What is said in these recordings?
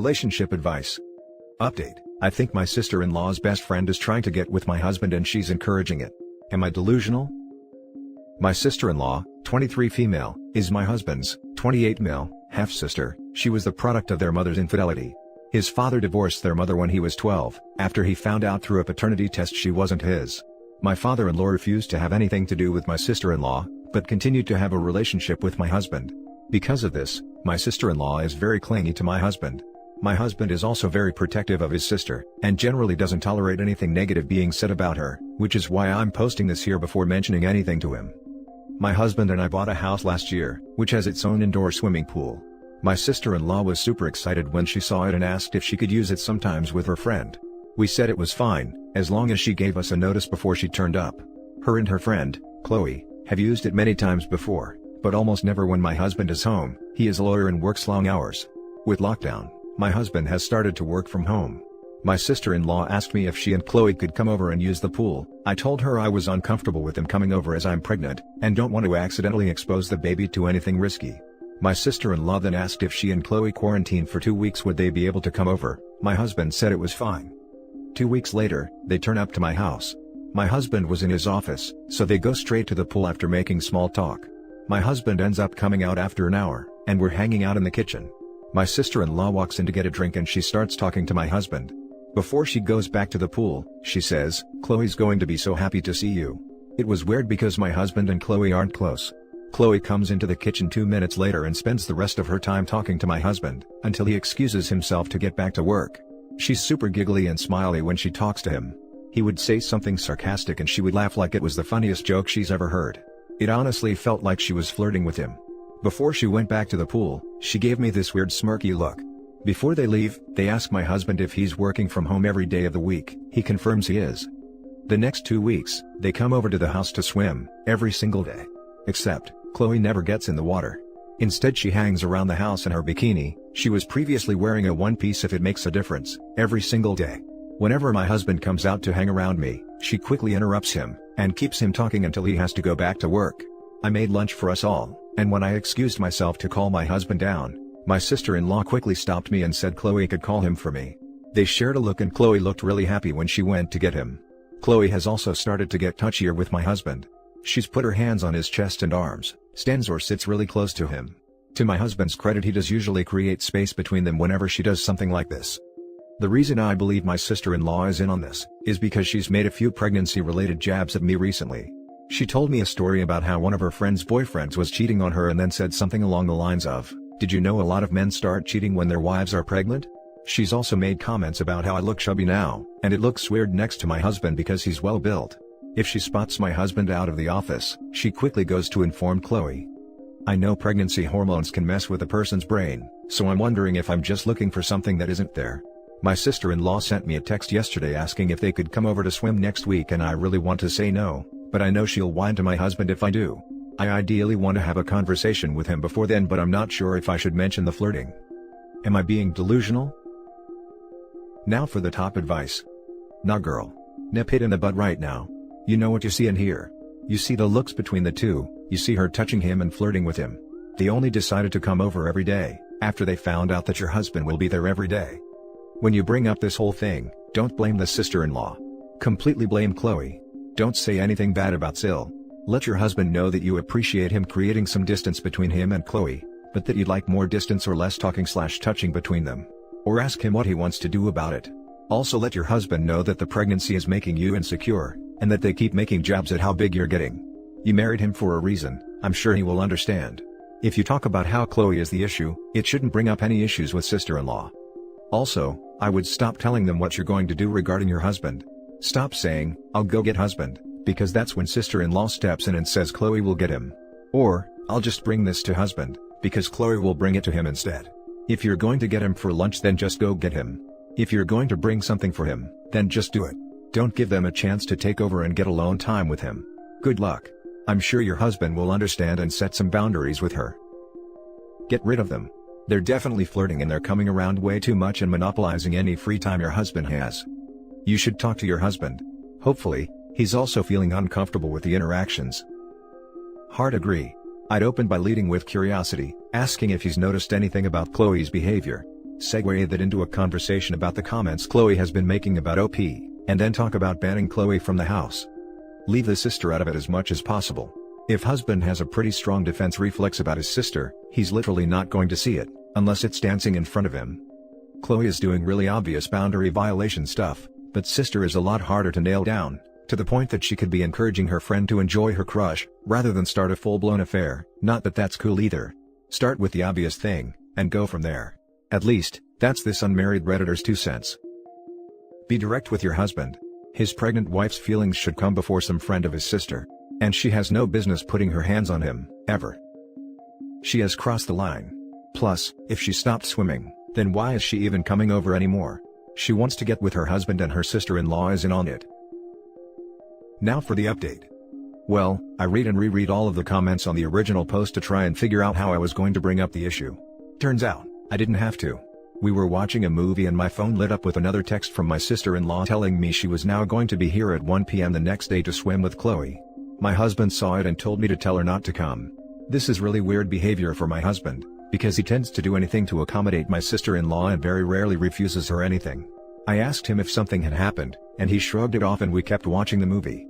Relationship advice. Update. I think my sister-in-law's best friend is trying to get with my husband and she's encouraging it. Am I delusional? My sister-in-law, 23 female, is my husband's, 28 male, half-sister. She was the product of their mother's infidelity. His father divorced their mother when he was 12, after he found out through a paternity test she wasn't his. My father-in-law refused to have anything to do with my sister-in-law, but continued to have a relationship with my husband. Because of this, my sister-in-law is very clingy to my husband. My husband is also very protective of his sister, and generally doesn't tolerate anything negative being said about her, which is why I'm posting this here before mentioning anything to him. My husband and I bought a house last year, which has its own indoor swimming pool. My sister-in-law was super excited when she saw it and asked if she could use it sometimes with her friend. We said it was fine, as long as she gave us a notice before she turned up. Her and her friend, Chloe, have used it many times before, but almost never when my husband is home. He is a lawyer and works long hours. With lockdown, my husband has started to work from home. My sister-in-law asked me if she and Chloe could come over and use the pool. I told her I was uncomfortable with them coming over as I'm pregnant, and don't want to accidentally expose the baby to anything risky. My sister-in-law then asked if she and Chloe quarantined for 2 weeks would they be able to come over. My husband said it was fine. 2 weeks later, they turn up to my house. My husband was in his office, so they go straight to the pool after making small talk. My husband ends up coming out after an hour, and we're hanging out in the kitchen. My sister-in-law walks in to get a drink and she starts talking to my husband. Before she goes back to the pool, she says, "Chloe's going to be so happy to see you." It was weird because my husband and Chloe aren't close. Chloe comes into the kitchen 2 minutes later and spends the rest of her time talking to my husband, until he excuses himself to get back to work. She's super giggly and smiley when she talks to him. He would say something sarcastic and she would laugh like it was the funniest joke she's ever heard. It honestly felt like she was flirting with him. Before she went back to the pool, she gave me this weird smirky look. Before they leave, they ask my husband if he's working from home every day of the week. He confirms he is. The next 2 weeks, they come over to the house to swim, every single day. Except, Chloe never gets in the water. Instead she hangs around the house in her bikini. She was previously wearing a one-piece if it makes a difference, every single day. Whenever my husband comes out to hang around me, she quickly interrupts him, and keeps him talking until he has to go back to work. I made lunch for us all, and when I excused myself to call my husband down, my sister-in-law quickly stopped me and said Chloe could call him for me. They shared a look and Chloe looked really happy when she went to get him. Chloe has also started to get touchier with my husband. She's put her hands on his chest and arms, stands or sits really close to him. To my husband's credit, he does usually create space between them whenever she does something like this. The reason I believe my sister-in-law is in on this, is because she's made a few pregnancy-related jabs at me recently. She told me a story about how one of her friend's boyfriends was cheating on her and then said something along the lines of, "Did you know a lot of men start cheating when their wives are pregnant?" She's also made comments about how I look chubby now, and it looks weird next to my husband because he's well built. If she spots my husband out of the office, she quickly goes to inform Chloe. I know pregnancy hormones can mess with a person's brain, so I'm wondering if I'm just looking for something that isn't there. My sister-in-law sent me a text yesterday asking if they could come over to swim next week and I really want to say no, but I know she'll whine to my husband if I do. I ideally want to have a conversation with him before then, but I'm not sure if I should mention the flirting. Am I being delusional? Now for the top advice. Nah girl. Nip it in the butt right now. You know what you see and hear. You see the looks between the two, you see her touching him and flirting with him. They only decided to come over every day, after they found out that your husband will be there every day. When you bring up this whole thing, don't blame the sister-in-law. Completely blame Chloe. Don't say anything bad about SIL. Let your husband know that you appreciate him creating some distance between him and Chloe, but that you'd like more distance or less talking/touching between them. Or ask him what he wants to do about it. Also let your husband know that the pregnancy is making you insecure, and that they keep making jabs at how big you're getting. You married him for a reason, I'm sure he will understand. If you talk about how Chloe is the issue, it shouldn't bring up any issues with sister-in-law. Also, I would stop telling them what you're going to do regarding your husband. Stop saying, "I'll go get husband," because that's when sister-in-law steps in and says Chloe will get him. Or, "I'll just bring this to husband," because Chloe will bring it to him instead. If you're going to get him for lunch, then just go get him. If you're going to bring something for him, then just do it. Don't give them a chance to take over and get alone time with him. Good luck. I'm sure your husband will understand and set some boundaries with her. Get rid of them. They're definitely flirting and they're coming around way too much and monopolizing any free time your husband has. You should talk to your husband. Hopefully, he's also feeling uncomfortable with the interactions. Hard agree. I'd open by leading with curiosity, asking if he's noticed anything about Chloe's behavior. segue that into a conversation about the comments Chloe has been making about OP, and then talk about banning Chloe from the house. Leave the sister out of it as much as possible. If husband has a pretty strong defense reflex about his sister, he's literally not going to see it, unless it's dancing in front of him. Chloe is doing really obvious boundary violation stuff, but sister is a lot harder to nail down, to the point that she could be encouraging her friend to enjoy her crush, rather than start a full-blown affair. Not that that's cool either. Start with the obvious thing, and go from there. At least, that's this unmarried Redditor's 2 cents. Be direct with your husband. His pregnant wife's feelings should come before some friend of his sister. And she has no business putting her hands on him, ever. She has crossed the line. Plus, if she stopped swimming, then why is she even coming over anymore? She wants to get with her husband and her sister-in-law isn't on it. Now for the update. Well, I read and reread all of the comments on the original post to try and figure out how I was going to bring up the issue. Turns out, I didn't have to. We were watching a movie and my phone lit up with another text from my sister-in-law telling me she was now going to be here at 1 p.m. the next day to swim with Chloe. My husband saw it and told me to tell her not to come. This is really weird behavior for my husband, because he tends to do anything to accommodate my sister-in-law and very rarely refuses her anything. I asked him if something had happened, and he shrugged it off and we kept watching the movie.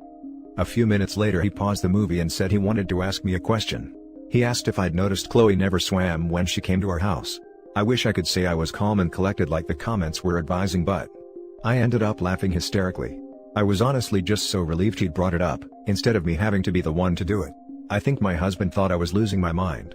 A few minutes later he paused the movie and said he wanted to ask me a question. He asked if I'd noticed Chloe never swam when she came to our house. I wish I could say I was calm and collected like the comments were advising, but I ended up laughing hysterically. I was honestly just so relieved he'd brought it up, instead of me having to be the one to do it. I think my husband thought I was losing my mind.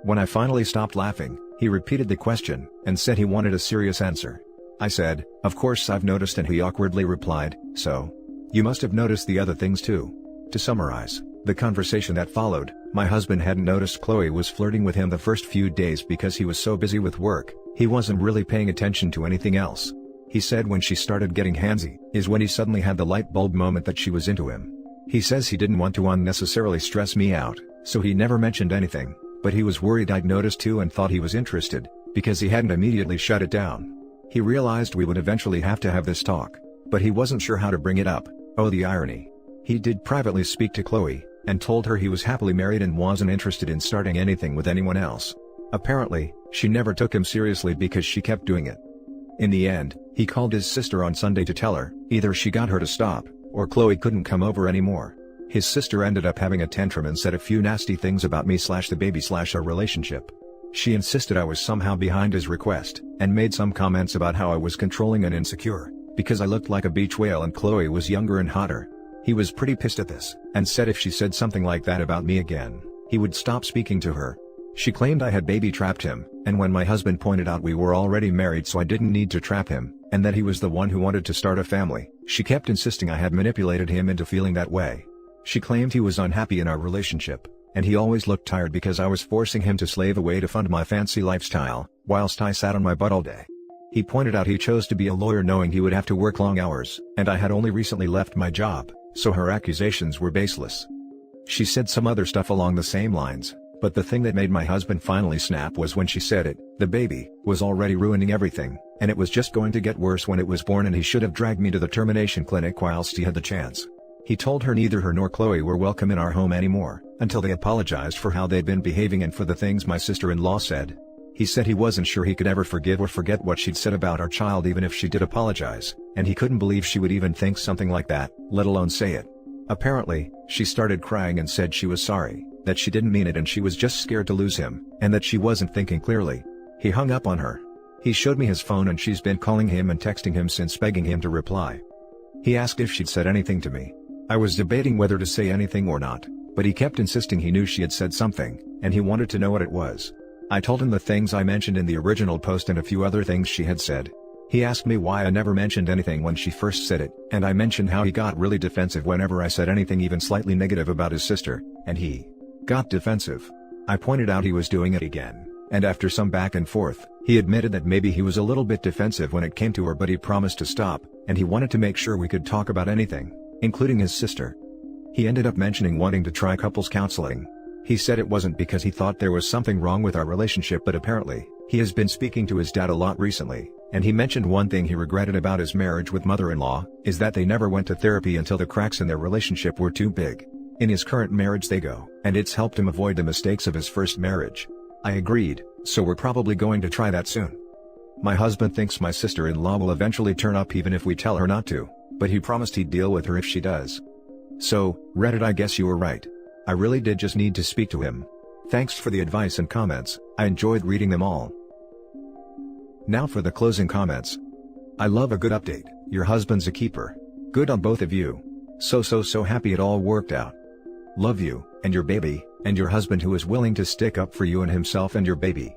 When I finally stopped laughing, he repeated the question, and said he wanted a serious answer. I said, "Of course I've noticed," and he awkwardly replied, "So? You must have noticed the other things too." To summarize the conversation that followed, my husband hadn't noticed Chloe was flirting with him the first few days because he was so busy with work, he wasn't really paying attention to anything else. He said when she started getting handsy, is when he suddenly had the light bulb moment that she was into him. He says he didn't want to unnecessarily stress me out, so he never mentioned anything, but he was worried I'd noticed too and thought he was interested, because he hadn't immediately shut it down. He realized we would eventually have to have this talk, but he wasn't sure how to bring it up. Oh, the irony. He did privately speak to Chloe, and told her he was happily married and wasn't interested in starting anything with anyone else. Apparently, she never took him seriously because she kept doing it. In the end, he called his sister on Sunday to tell her, either she got her to stop, or Chloe couldn't come over anymore. His sister ended up having a tantrum and said a few nasty things about me/the baby/our relationship. She insisted I was somehow behind his request, and made some comments about how I was controlling and insecure, because I looked like a beach whale and Chloe was younger and hotter. He was pretty pissed at this, and said if she said something like that about me again, he would stop speaking to her. She claimed I had baby-trapped him, and when my husband pointed out we were already married so I didn't need to trap him, and that he was the one who wanted to start a family, she kept insisting I had manipulated him into feeling that way. She claimed he was unhappy in our relationship, and he always looked tired because I was forcing him to slave away to fund my fancy lifestyle, whilst I sat on my butt all day. He pointed out he chose to be a lawyer knowing he would have to work long hours, and I had only recently left my job, so her accusations were baseless. She said some other stuff along the same lines, but the thing that made my husband finally snap was when she said the baby was already ruining everything, and it was just going to get worse when it was born and he should have dragged me to the termination clinic whilst he had the chance. He told her neither her nor Chloe were welcome in our home anymore, until they apologized for how they'd been behaving and for the things my sister-in-law said. He said he wasn't sure he could ever forgive or forget what she'd said about our child even if she did apologize, and he couldn't believe she would even think something like that, let alone say it. Apparently, she started crying and said she was sorry, that she didn't mean it and she was just scared to lose him, and that she wasn't thinking clearly. He hung up on her. He showed me his phone and she's been calling him and texting him since begging him to reply. He asked if she'd said anything to me. I was debating whether to say anything or not, but he kept insisting he knew she had said something, and he wanted to know what it was. I told him the things I mentioned in the original post and a few other things she had said. He asked me why I never mentioned anything when she first said it, and I mentioned how he got really defensive whenever I said anything even slightly negative about his sister, and he got defensive. I pointed out he was doing it again, and after some back and forth, he admitted that maybe he was a little bit defensive when it came to her, but he promised to stop, and he wanted to make sure we could talk about anything, including his sister. He ended up mentioning wanting to try couples counseling. He said it wasn't because he thought there was something wrong with our relationship, but apparently, he has been speaking to his dad a lot recently, and he mentioned one thing he regretted about his marriage with mother-in-law, is that they never went to therapy until the cracks in their relationship were too big. In his current marriage they go, and it's helped him avoid the mistakes of his first marriage. I agreed, so we're probably going to try that soon. My husband thinks my sister-in-law will eventually turn up even if we tell her not to, but he promised he'd deal with her if she does. So, Reddit, I guess you were right. I really did just need to speak to him. Thanks for the advice and comments, I enjoyed reading them all. Now for the closing comments. I love a good update, your husband's a keeper. Good on both of you. So happy it all worked out. Love you, and your baby, and your husband who is willing to stick up for you and himself and your baby.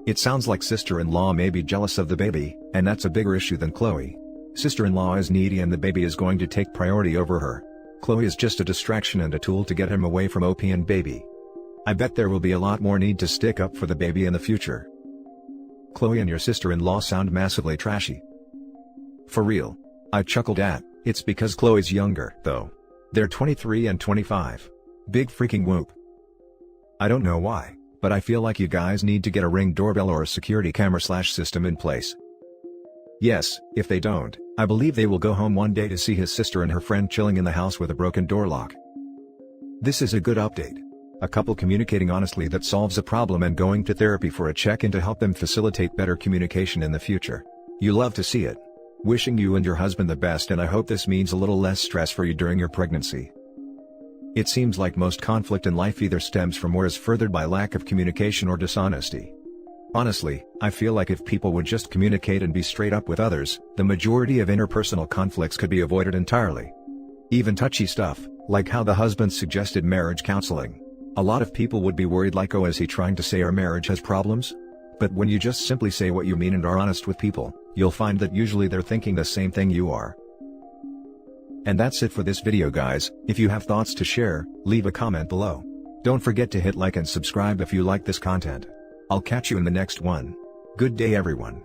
It sounds like sister-in-law may be jealous of the baby, and that's a bigger issue than Chloe. Sister-in-law is needy and the baby is going to take priority over her. Chloe is just a distraction and a tool to get him away from OP and baby. I bet there will be a lot more need to stick up for the baby in the future. Chloe and your sister-in-law sound massively trashy. For real. I chuckled at, it's because Chloe's younger, though. They're 23 and 25. Big freaking whoop. I don't know why, but I feel like you guys need to get a Ring doorbell or a security camera/system in place. Yes, if they don't, I believe they will go home one day to see his sister and her friend chilling in the house with a broken door lock. This is a good update. A couple communicating honestly that solves a problem and going to therapy for a check-in to help them facilitate better communication in the future. You love to see it. Wishing you and your husband the best, and I hope this means a little less stress for you during your pregnancy. It seems like most conflict in life either stems from or is furthered by lack of communication or dishonesty. Honestly, I feel like if people would just communicate and be straight up with others, the majority of interpersonal conflicts could be avoided entirely. Even touchy stuff, like how the husband suggested marriage counseling. A lot of people would be worried like, oh, is he trying to say our marriage has problems? But when you just simply say what you mean and are honest with people, you'll find that usually they're thinking the same thing you are. And that's it for this video, guys. If you have thoughts to share, leave a comment below. Don't forget to hit like and subscribe if you like this content. I'll catch you in the next one. Good day, everyone.